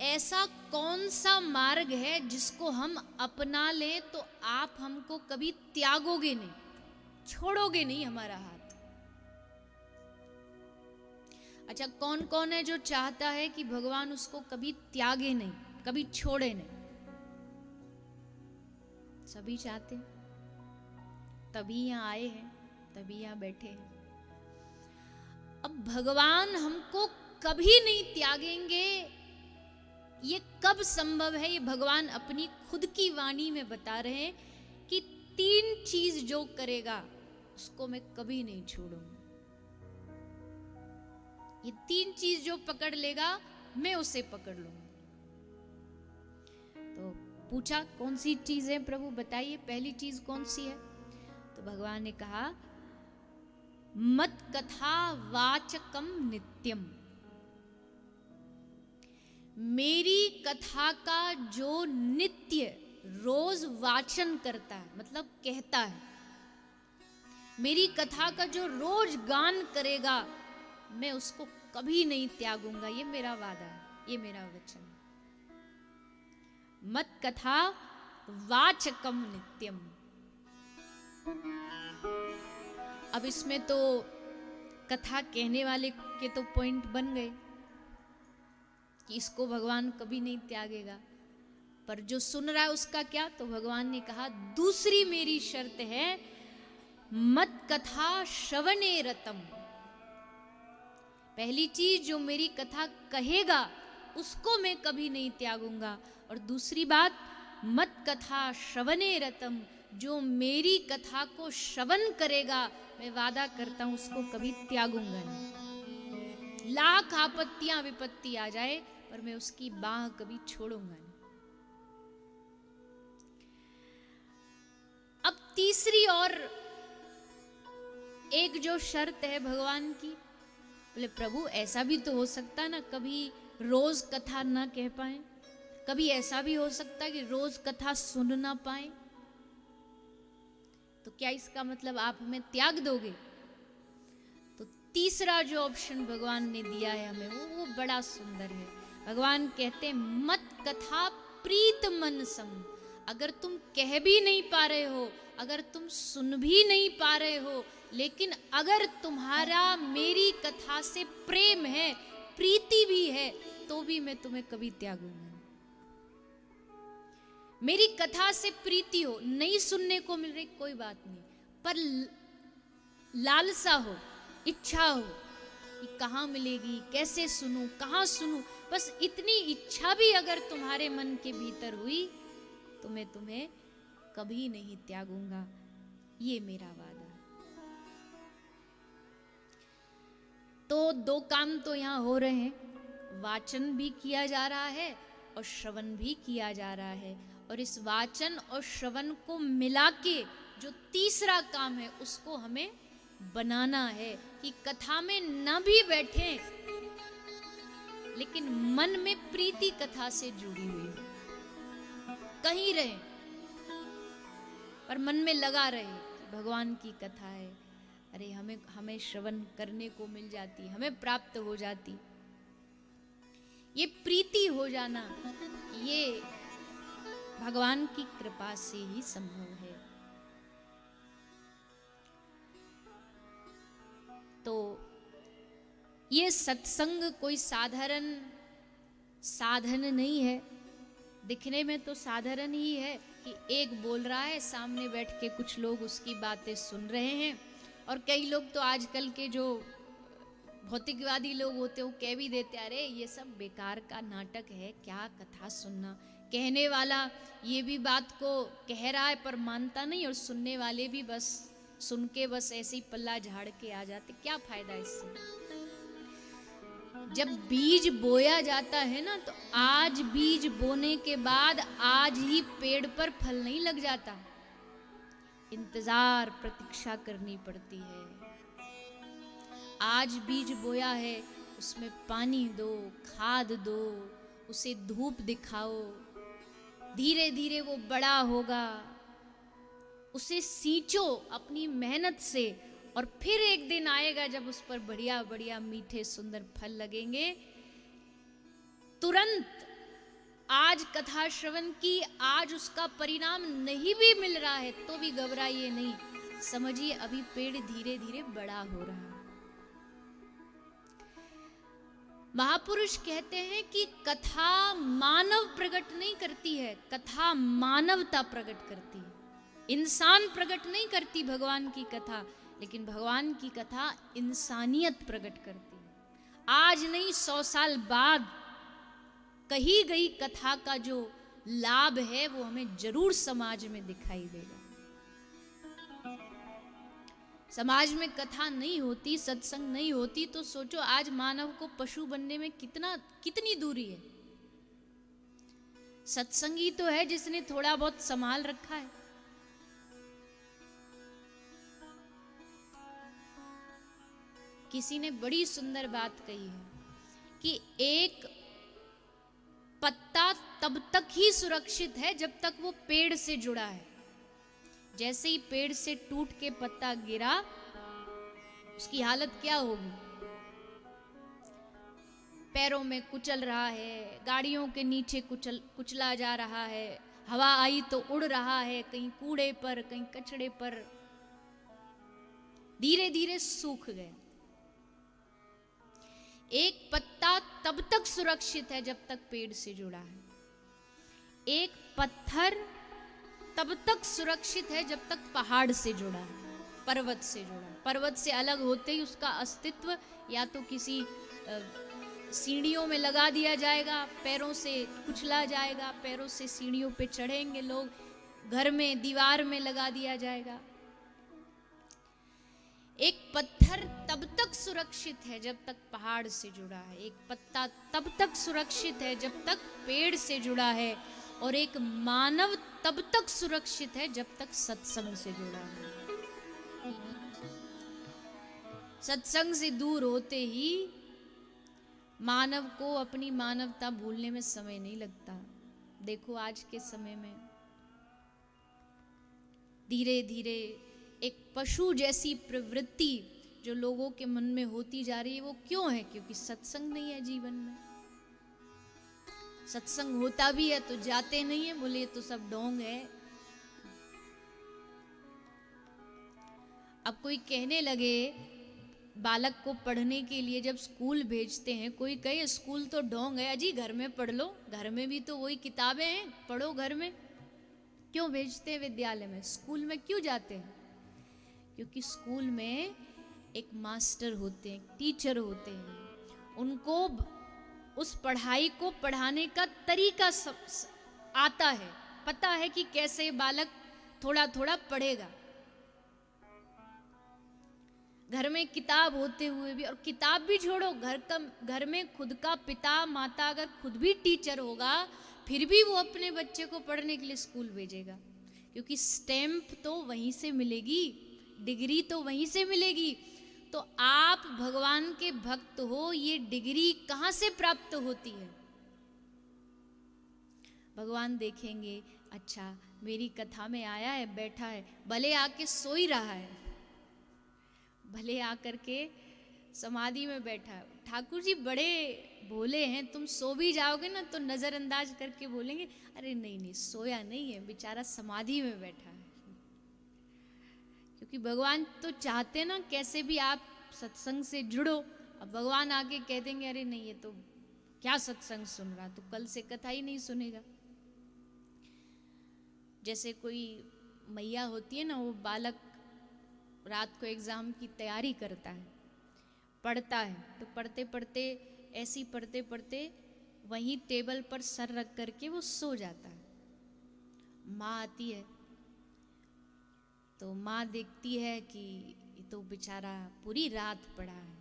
ऐसा कौन सा मार्ग है जिसको हम अपना लें तो आप हमको कभी त्यागोगे नहीं, छोड़ोगे नहीं हमारा हाथ। अच्छा, कौन कौन है जो चाहता है कि भगवान उसको कभी त्यागे नहीं, कभी छोड़े नहीं? सभी चाहते हैं, तभी यहां आए हैं, तभी यहां बैठे हैं। अब भगवान हमको कभी नहीं त्यागेंगे, ये कब संभव है? ये भगवान अपनी खुद की वाणी में बता रहे हैं कि 3 चीज जो करेगा उसको मैं कभी नहीं छोड़ूंगा। ये 3 चीज जो पकड़ लेगा मैं उसे पकड़ लूंगा। तो पूछा कौन सी चीज है प्रभु, बताइए पहली चीज कौन सी है? तो भगवान ने कहा मत कथा वाचकम नित्यम, मेरी कथा का जो नित्य रोज वाचन करता है, मतलब कहता है, मेरी कथा का जो रोज गान करेगा मैं उसको कभी नहीं त्यागूंगा। ये मेरा वादा है, ये मेरा वचन है। मत कथा वाचकम नित्यम। अब इसमें तो कथा कहने वाले के तो पॉइंट बन गए कि इसको भगवान कभी नहीं त्यागेगा, पर जो सुन रहा है उसका क्या? तो भगवान ने कहा दूसरी मेरी शर्त है मत कथा श्रवणे रतम। पहली चीज जो मेरी कथा कहेगा उसको मैं कभी नहीं त्यागूंगा, और दूसरी बात मत कथा श्रवणे रतम, जो मेरी कथा को श्रवण करेगा मैं वादा करता हूं उसको कभी त्यागूंगा नहीं। लाख आपत्तियां विपत्ति आ जाए पर मैं उसकी बाह कभी छोड़ूंगा नहीं। अब तीसरी और एक जो शर्त है भगवान की, बोले प्रभु ऐसा भी तो हो सकता ना कभी रोज कथा ना कह पाए, कभी ऐसा भी हो सकता है कि रोज कथा सुन ना पाए, तो क्या इसका मतलब आप हमें त्याग दोगे? तो तीसरा जो ऑप्शन भगवान ने दिया है हमें वो बड़ा सुंदर है। भगवान कहते हैं मत कथा प्रीत मन सम। अगर तुम कह भी नहीं पा रहे हो, अगर तुम सुन भी नहीं पा रहे हो, लेकिन अगर तुम्हारा मेरी कथा से प्रेम है, प्रीति भी है, तो भी मैं तुम्हें कभी त्यागूंगा नहीं। मेरी कथा से प्रीति हो, नहीं सुनने को मिल रही कोई बात नहीं, पर लालसा हो, इच्छा हो कि कहाँ मिलेगी, कैसे सुनूं, कहाँ सुनूं, बस इतनी इच्छा भी अगर तुम्हारे मन के भीतर हुई तो मैं तुम्हें कभी नहीं त्यागूंगा। ये मेरा वादा। तो 2 काम तो यहां हो रहे हैं, वाचन भी किया जा रहा है और श्रवण भी किया जा रहा है, और इस वाचन और श्रवण को मिला के जो तीसरा काम है उसको हमें बनाना है कि कथा में न भी बैठे लेकिन मन में प्रीति कथा से जुड़ी हुई है, कहीं रहे पर मन में लगा रहे भगवान की कथा है, अरे हमें श्रवण करने को मिल जाती, हमें प्राप्त हो जाती। ये प्रीति हो जाना ये भगवान की कृपा से ही संभव है। तो ये सत्संग कोई साधारण साधन नहीं है, दिखने में तो साधारण ही है कि एक बोल रहा है, सामने बैठ के कुछ लोग उसकी बातें सुन रहे हैं, और कई लोग तो आजकल के जो भौतिकवादी लोग होते हैं वो कह भी देते हैं अरे ये सब बेकार का नाटक है, क्या कथा सुनना। कहने वाला ये भी बात को कह रहा है पर मानता नहीं, और सुनने वाले भी बस सुन के बस ऐसे ही पल्ला झाड़ के आ जाते, क्या फायदा इससे। जब बीज बोया जाता है ना, तो आज बीज बोने के बाद आज ही पेड़ पर फल नहीं लग जाता, इंतजार प्रतीक्षा करनी पड़ती है। आज बीज बोया है, उसमें पानी दो, खाद दो, उसे धूप दिखाओ, धीरे धीरे वो बड़ा होगा, उसे सींचो अपनी मेहनत से, और फिर एक दिन आएगा जब उस पर बढ़िया बढ़िया मीठे सुंदर फल लगेंगे। तुरंत आज कथा श्रवण की, आज उसका परिणाम नहीं भी मिल रहा है तो भी घबराइए नहीं, समझिए अभी पेड़ धीरे धीरे बड़ा हो रहा है। महापुरुष कहते हैं कि कथा मानव प्रकट नहीं करती है, कथा मानवता प्रकट करती है। इंसान प्रकट नहीं करती भगवान की कथा, लेकिन भगवान की कथा इंसानियत प्रकट करती है। आज नहीं 100 साल बाद कही गई कथा का जो लाभ है वो हमें जरूर समाज में दिखाई देगा। समाज में कथा नहीं होती, सत्संग नहीं होती, तो सोचो आज मानव को पशु बनने में कितनी दूरी है। सत्संगी तो है जिसने थोड़ा बहुत संभाल रखा है। किसी ने बड़ी सुंदर बात कही है कि एक पत्ता तब तक ही सुरक्षित है जब तक वो पेड़ से जुड़ा है। जैसे ही पेड़ से टूट के पत्ता गिरा, उसकी हालत क्या होगी? पैरों में कुचल रहा है, गाड़ियों के नीचे कुचला जा रहा है, हवा आई तो उड़ रहा है, कहीं कूड़े पर कहीं कचड़े पर, धीरे धीरे सूख गया। एक पत्ता तब तक सुरक्षित है जब तक पेड़ से जुड़ा है। एक पत्थर तब तक सुरक्षित है जब तक पहाड़ से जुड़ा है, पर्वत से जुड़ा है। पर्वत से अलग होते ही उसका अस्तित्व या तो किसी सीढ़ियों में लगा दिया जाएगा, पैरों से कुचला जाएगा, पैरों से सीढ़ियों पे चढ़ेंगे लोग, घर में दीवार में लगा दिया जाएगा। एक पत्थर तब तक सुरक्षित है जब तक पहाड़ से जुड़ा है, एक पत्ता तब तक सुरक्षित है जब तक पेड़ से जुड़ा है, और एक मानव तब तक सुरक्षित है जब तक सत्संग से जुड़ा है। सत्संग से दूर होते ही मानव को अपनी मानवता भूलने में समय नहीं लगता। देखो आज के समय में धीरे धीरे एक पशु जैसी प्रवृत्ति जो लोगों के मन में होती जा रही है, वो क्यों है? क्योंकि सत्संग नहीं है जीवन में। सत्संग होता भी है तो जाते नहीं है, बोले तो सब ढोंग है। अब कोई कहने लगे बालक को पढ़ने के लिए जब स्कूल भेजते हैं, कोई कहे स्कूल तो ढोंग है, अजी घर में पढ़ लो, घर में भी तो वही किताबें हैं, पढ़ो घर में। क्यों भेजते हैं विद्यालय में? स्कूल में क्यों जाते हैं? क्योंकि स्कूल में एक मास्टर होते हैं, टीचर होते हैं, उनको उस पढ़ाई को पढ़ाने का तरीका सब आता है, पता है कि कैसे बालक थोड़ा थोड़ा पढ़ेगा। घर में किताब होते हुए भी, और किताब भी छोड़ो, घर में खुद का पिता माता अगर खुद भी टीचर होगा फिर भी वो अपने बच्चे को पढ़ने के लिए स्कूल भेजेगा, क्योंकि स्टैंप तो वहीं से मिलेगी, डिग्री तो वहीं से मिलेगी। तो आप भगवान के भक्त हो, ये डिग्री कहां से प्राप्त होती है? भगवान देखेंगे, अच्छा मेरी कथा में आया है, बैठा है, भले आके सो ही रहा है, भले आकर के समाधि में बैठा है, ठाकुर जी बड़े भोले हैं, तुम सो भी जाओगे ना तो नजरअंदाज करके बोलेंगे अरे नहीं नहीं सोया नहीं है, बेचारा समाधि में बैठा है। क्योंकि भगवान तो चाहते ना कैसे भी आप सत्संग से जुड़ो। अब भगवान आके कह देंगे अरे नहीं ये तो क्या सत्संग सुन रहा, तो कल से कथा ही नहीं सुनेगा। जैसे कोई मैया होती है ना, वो बालक रात को एग्जाम की तैयारी करता है, पढ़ता है, तो पढ़ते पढ़ते ऐसी पढ़ते पढ़ते वहीं टेबल पर सर रख करके वो सो जाता है। माँ आती है तो माँ देखती है कि ये तो बेचारा पूरी रात पड़ा है,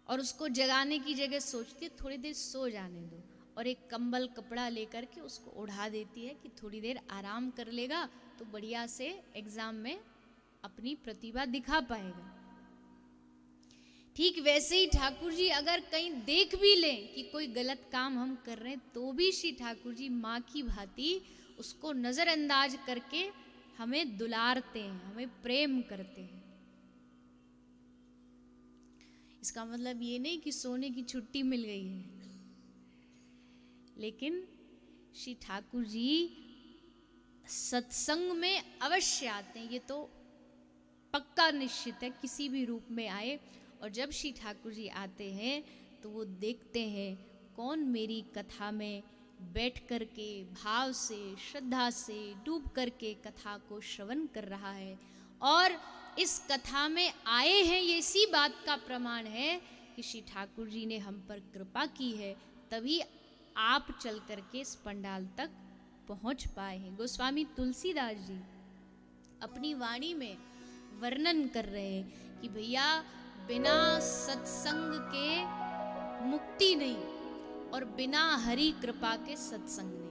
और उसको जगाने की जगह सोचती है थोड़ी देर सो जाने दो, और एक कंबल कपड़ा लेकर के उसको उड़ा देती है कि थोड़ी देर आराम कर लेगा तो बढ़िया से एग्जाम में अपनी प्रतिभा दिखा पाएगा। ठीक वैसे ही ठाकुर जी अगर कहीं देख भी लें कि कोई गलत काम हम कर रहे हैं, तो भी श्री ठाकुर जी माँ की भांति उसको नजरअंदाज करके हमें दुलारते हैं, हमें प्रेम करते हैं। इसका मतलब ये नहीं कि सोने की छुट्टी मिल गई है, लेकिन श्री ठाकुर जी सत्संग में अवश्य आते हैं, ये तो पक्का निश्चित है, किसी भी रूप में आए। और जब श्री ठाकुर जी आते हैं तो वो देखते हैं कौन मेरी कथा में बैठ कर के भाव से, श्रद्धा से डूब करके कथा को श्रवण कर रहा है। और इस कथा में आए हैं, ये इसी बात का प्रमाण है कि श्री ठाकुर जी ने हम पर कृपा की है, तभी आप चल करके इस पंडाल तक पहुंच पाए हैं। गोस्वामी तुलसीदास जी अपनी वाणी में वर्णन कर रहे हैं कि भैया बिना सत्संग के मुक्ति नहीं और बिना हरि कृपा के सत्संग नहीं।